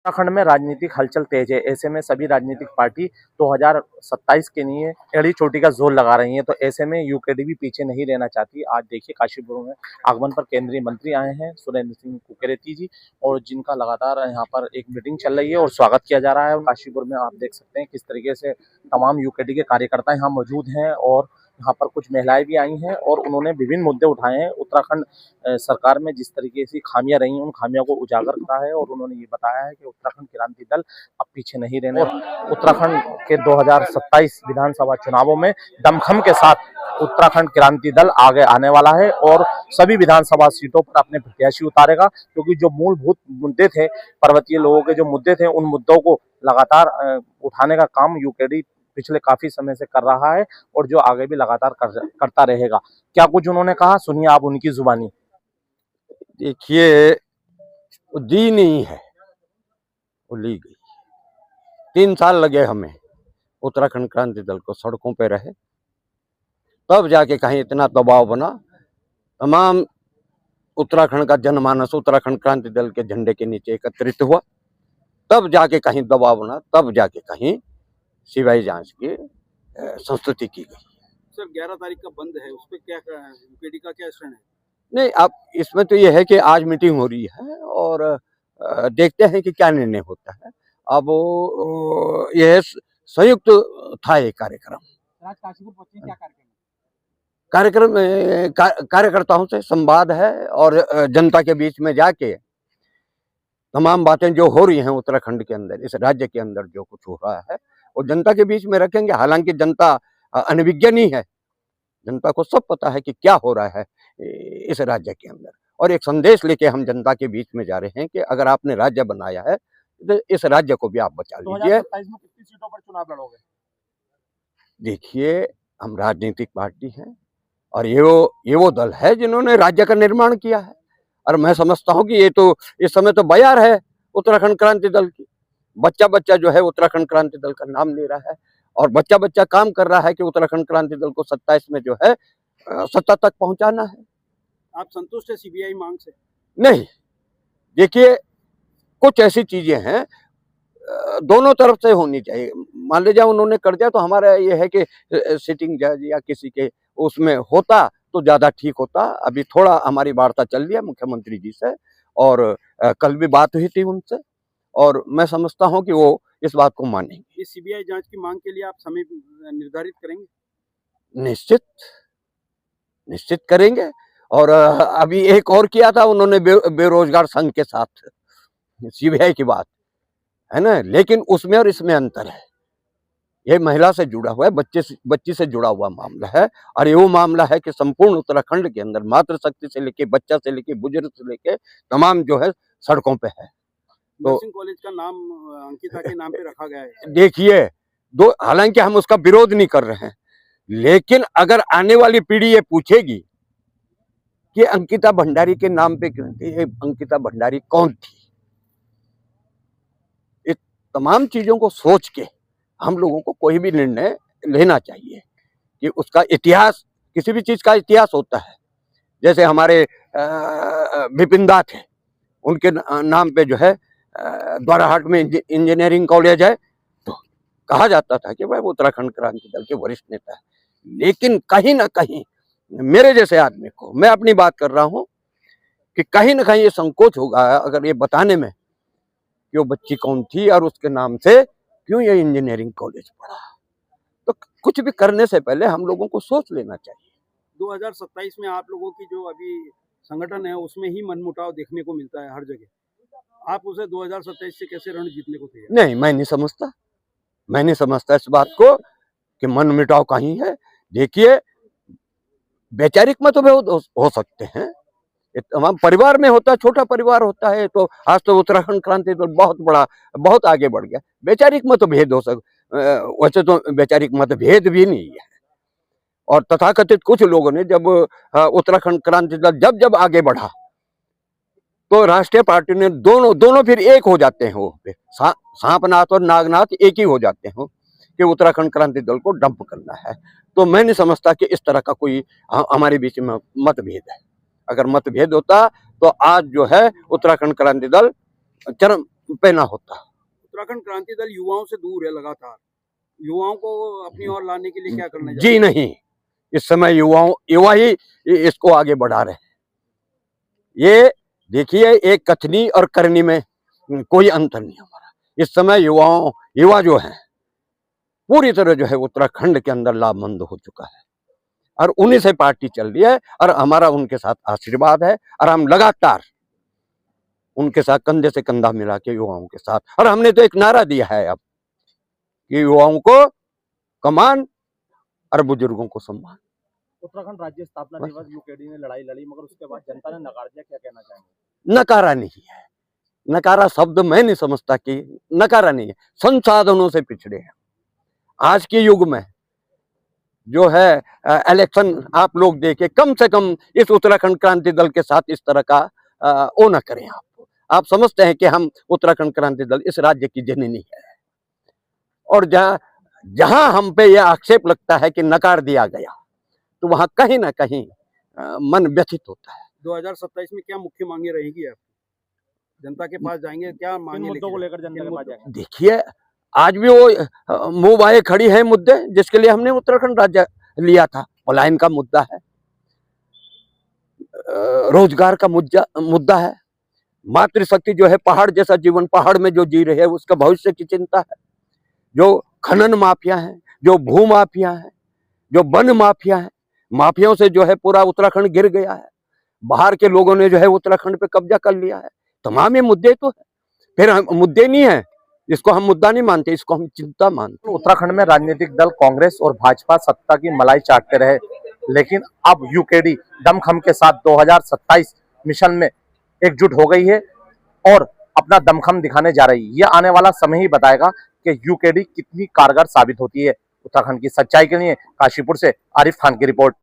उत्तराखंड में राजनीतिक हलचल तेज है। ऐसे में सभी राजनीतिक पार्टी 2027 के लिए एड़ी चोटी का जोर लगा रही है। तो ऐसे में यूकेडी भी पीछे नहीं रहना चाहती। आज देखिए काशीपुर में आगमन पर केंद्रीय मंत्री आए हैं सुरेंद्र सिंह कुकरेती जी, और जिनका लगातार यहाँ पर एक मीटिंग चल रही है और स्वागत किया जा रहा है। काशीपुर में आप देख सकते हैं किस तरीके से तमाम यूकेडी के कार्यकर्ता यहाँ मौजूद हैं, और यहाँ पर कुछ महिलाएं भी आई हैं और उन्होंने विभिन्न मुद्दे उठाए हैं। उत्तराखंड सरकार में जिस तरीके से खामियां रही हैं उन खामियों को उजागर करा है, और उन्होंने ये बताया है कि उत्तराखंड क्रांति दल अब पीछे नहीं रहने और उत्तराखंड के 2027 विधानसभा चुनावों में दमखम के साथ उत्तराखंड क्रांति दल आगे आने वाला है और सभी विधानसभा सीटों पर अपने प्रत्याशी उतारेगा। क्योंकि जो मूलभूत मुद्दे थे, पर्वतीय लोगों के जो मुद्दे थे, उन मुद्दों को लगातार उठाने का काम यूकेडी पिछले काफी समय से कर रहा है और जो आगे भी लगातार करता रहेगा। क्या कुछ उन्होंने कहा, सुनिए आप उनकी जुबानी। देखिए, वो दी नहीं है, वो ली गई। 3 साल लगे हमें उत्तराखंड क्रांति दल को, सड़कों पे रहे, तब जाके कहीं इतना दबाव बना। तमाम उत्तराखंड का जनमानस उत्तराखंड क्रांति दल के झंडे के नीचे एकत्रित हुआ, तब जाके कहीं दबाव बना, तब जाके कहीं सीबीआई जांच की संस्तुति की गई। सर 11 तारीख का बंद है, उस पर क्या यूकेडी का क्या स्टैंड है? नहीं, अब इसमें तो ये है कि आज मीटिंग हो रही है और देखते हैं कि क्या निर्णय होता है। अब यह संयुक्त था ये कार्यक्रम। आज काशीपुर पहुंचे, क्या कार्यकर्ताओं से संवाद है और जनता के बीच में जाके तमाम बातें जो हो रही हैं उत्तराखंड के अंदर, इस राज्य के अंदर जो कुछ हो रहा है वो जनता के बीच में रखेंगे। हालांकि जनता अनभिज्ञ नहीं है, जनता को सब पता है कि क्या हो रहा है इस राज्य के अंदर, और एक संदेश लेके हम जनता के बीच में जा रहे हैं कि अगर आपने राज्य बनाया है तो इस राज्य को भी आप बचा लीजिए। 2027 में कितनी सीटों पर चुनाव लड़ोगे? देखिए, हम राजनीतिक पार्टी हैं और ये वो दल है जिन्होंने राज्य का निर्माण किया है, और मैं समझता हूँ कि ये तो इस समय तो बयार है उत्तराखंड क्रांति दल की। बच्चा बच्चा जो है उत्तराखंड क्रांति दल का नाम ले रहा है और बच्चा बच्चा काम कर रहा है कि उत्तराखंड क्रांति दल को 27 में जो है सत्ता तक पहुंचाना है। आप संतुष्ट है सीबीआई मांग से? नहीं, देखिए, कुछ ऐसी चीजें हैं दोनों तरफ से होनी चाहिए। मान लीजिए उन्होंने कर दिया तो हमारा ये है कि सिटिंग जज या किसी के उसमें होता तो ज्यादा ठीक होता। अभी थोड़ा हमारी वार्ता चल रही है मुख्यमंत्री जी से, और कल भी बात हुई थी उनसे, और मैं समझता हूं कि वो इस बात को मानेंगे। इस सीबीआई जांच की मांग के लिए आप समय निर्धारित करेंगे? निश्चित करेंगे। और अभी एक और किया था उन्होंने बेरोजगार संघ के साथ सीबीआई की बात है ना, लेकिन उसमें और इसमें अंतर है। ये महिला से जुड़ा हुआ है, बच्ची से जुड़ा हुआ मामला है, और ये वो मामला है कि संपूर्ण उत्तराखंड के अंदर मातृशक्ति से लेके बच्चा से लेके बुजुर्ग से लेके तमाम जो है सड़कों पे है। तो नर्सिंग कॉलेज का नाम अंकिता के नाम पे रखा गया है। देखिए, हालांकि हम उसका विरोध नहीं कर रहे हैं, लेकिन अगर आने वाली पीढ़ी ये पूछेगी कि अंकिता भंडारी के नाम पे क्यों थी, अंकिता भंडारी कौन थी, इस तमाम चीजों को सोच के हम लोगों को कोई भी निर्णय लेना चाहिए कि उसका इतिहास, किसी भी चीज का इतिहास होता है। जैसे हमारे विपिन दा थे, उनके नाम पे जो है द्वाराहाट में इंजीनियरिंग कॉलेज है, तो कहा जाता था कि भाई वो उत्तराखंड क्रांति दल के वरिष्ठ नेता है। लेकिन कहीं ना कहीं मेरे जैसे आदमी को, मैं अपनी बात कर रहा हूं, कि कहीं ना कहीं ये संकोच होगा अगर ये बताने में कि वो बच्ची कौन थी और उसके नाम से क्यों ये इंजीनियरिंग कॉलेज पढ़ा। तो कुछ भी करने से पहले हम लोगों को सोच लेना चाहिए। 2027 में आप लोगों की जो अभी संगठन है उसमें ही मनमुटाव देखने को मिलता है हर जगह। आप उसे 2027 से कैसे रण जीतने को तैयार? नहीं, मैं नहीं समझता इस बात को कि मन मिटाव कहीं है। देखिए, वैचारिक मतभेद हो सकते हैं, तमाम परिवार में होता है, छोटा परिवार होता है, तो आज तो उत्तराखंड क्रांति दल बहुत बड़ा, बहुत आगे बढ़ गया। वैचारिक मतभेद हो वैसे तो वैचारिक मतभेद भी नहीं है, और तथाकथित कुछ लोगों ने जब उत्तराखंड क्रांति दल जब आगे बढ़ा तो राष्ट्रीय पार्टी ने दोनों फिर एक हो जाते हैं। वो सांपनाथ और नागनाथ एक ही हो जाते हैं कि उत्तराखंड क्रांति दल को डंप करना है। तो मैं नहीं समझता कि इस तरह का कोई हमारे बीच में मतभेद है। अगर मतभेद होता तो आज जो है उत्तराखंड क्रांति दल पे ना होता। उत्तराखंड क्रांति दल युवाओं से दूर है लगातार, युवाओं को अपनी ओर लाने के लिए क्या करना चाहिए? जी नहीं, इस समय युवा ही इसको आगे बढ़ा रहे हैं। ये देखिए, एक कथनी और करनी में कोई अंतर नहीं हमारा। इस समय युवा जो है पूरी तरह जो है उत्तराखंड के अंदर लाभमंद हो चुका है और उन्हीं से पार्टी चल रही है और हमारा उनके साथ आशीर्वाद है और हम लगातार उनके साथ कंधे से कंधा मिला के युवाओं के साथ। और हमने तो एक नारा दिया है अब कि युवाओं को कमान और बुजुर्गों को सम्मान। उत्तराखंड राज्य स्थापना दिवस यूकेडी ने लड़ाई लड़ी मगर उसके बाद जनता ने नकार दिया, क्या कहना चाहेंगे? नकारा नहीं है, नकारा शब्द मैं नहीं समझता कि नकारा नहीं है, संसाधनों से पिछड़े हैं। आज के युग में जो है इलेक्शन आप लोग देखे, कम से कम इस उत्तराखंड क्रांति दल के साथ इस तरह का वो न करें। आप समझते हैं कि हम उत्तराखंड क्रांति दल इस राज्य की जननी है और जहां हम पे यह आक्षेप लगता है कि नकार दिया गया तो वहां कहीं ना कहीं मन व्यथित होता है। 2027 में क्या मुख्य मांगे रहेगी? आप जनता के पास जाएंगे, क्या मांगे मुद्दों को लेकर जनता के पास जाएंगे? देखिए, आज भी वो मुंह बाए खड़ी है मुद्दे जिसके लिए हमने उत्तराखंड राज्य लिया था। पलायन का मुद्दा है, रोजगार का मुद्दा है, मातृशक्ति जो है पहाड़ जैसा जीवन पहाड़ में जो जी रहे है उसका भविष्य की चिंता है, जो खनन माफिया है, जो भू माफिया है, जो वन माफिया है, माफियाओं से जो है पूरा उत्तराखंड गिर गया है। बाहर के लोगों ने जो है उत्तराखंड पे कब्जा कर लिया है। तमाम ये मुद्दे तो है, फिर मुद्दे नहीं है, इसको हम मुद्दा नहीं मानते, इसको हम चिंता मानते। उत्तराखंड में राजनीतिक दल कांग्रेस और भाजपा सत्ता की मलाई चाटते रहे, लेकिन अब यूकेडी दमखम के साथ 2027 मिशन में एकजुट हो गई है और अपना दमखम दिखाने जा रही है। यह आने वाला समय ही बताएगा कि यूकेडी कितनी कारगर साबित होती है। उत्तराखंड की सच्चाई के लिए काशीपुर से आरिफ खान की रिपोर्ट।